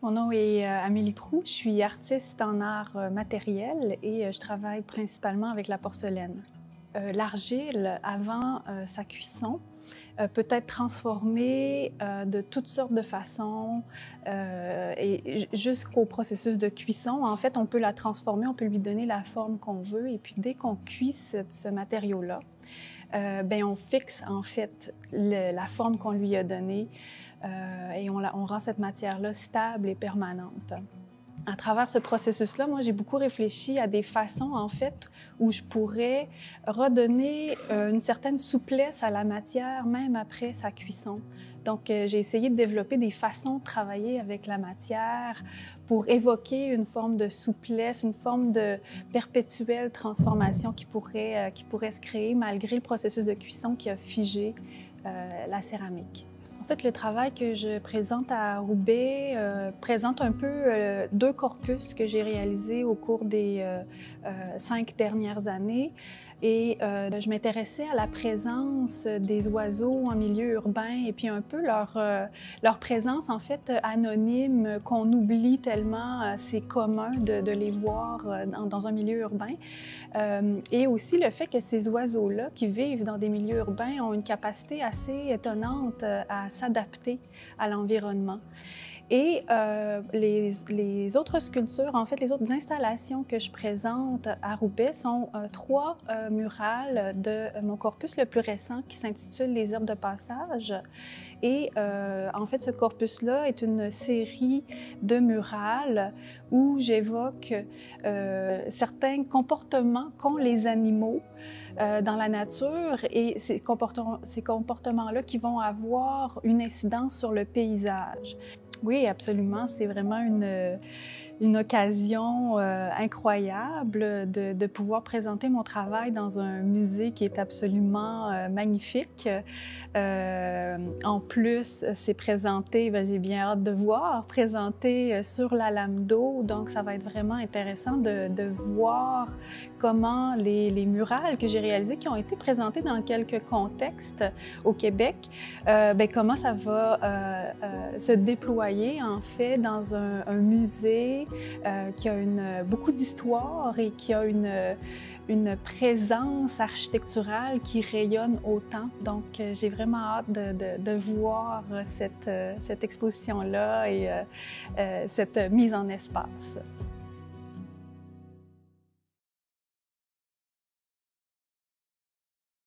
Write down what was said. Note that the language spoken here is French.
Mon nom est Amélie Proulx, je suis artiste en art matériel et je travaille principalement avec la porcelaine. L'argile, avant sa cuisson, peut être transformée de toutes sortes de façons et jusqu'au processus de cuisson. En fait, on peut la transformer, on peut lui donner la forme qu'on veut et puis dès qu'on cuit ce matériau-là, on fixe en fait la forme qu'on lui a donnée et on rend cette matière-là stable et permanente. À travers ce processus-là, moi, j'ai beaucoup réfléchi à des façons, en fait, où je pourrais redonner une certaine souplesse à la matière, même après sa cuisson. Donc, j'ai essayé de développer des façons de travailler avec la matière pour évoquer une forme de souplesse, une forme de perpétuelle transformation qui pourrait se créer malgré le processus de cuisson qui a figé la céramique. En fait, le travail que je présente à Roubaix présente un peu deux corpus que j'ai réalisés au cours des 5 dernières années. Et je m'intéressais à la présence des oiseaux en milieu urbain et puis un peu leur présence en fait anonyme qu'on oublie tellement c'est commun de les voir dans un milieu urbain. Et aussi le fait que ces oiseaux-là qui vivent dans des milieux urbains ont une capacité assez étonnante à s'adapter à l'environnement. Et les autres sculptures, en fait, les autres installations que je présente à Roubaix sont 3 murales de mon corpus le plus récent qui s'intitule « Les herbes de passage ». Et en fait, ce corpus-là est une série de murales où j'évoque certains comportements qu'ont les animaux dans la nature et ces comportements-là qui vont avoir une incidence sur le paysage. Oui, absolument. C'est vraiment une occasion incroyable de pouvoir présenter mon travail dans un musée qui est absolument magnifique. En plus, c'est présenté, j'ai bien hâte de voir, présenté sur la lame d'eau. Donc, ça va être vraiment intéressant de voir comment les murales que j'ai réalisées, qui ont été présentées dans quelques contextes au Québec, comment ça va se déployer en fait dans un musée qui a beaucoup d'histoire et qui a une présence architecturale qui rayonne autant. Donc, j'ai vraiment hâte de voir cette exposition-là et cette mise en espace.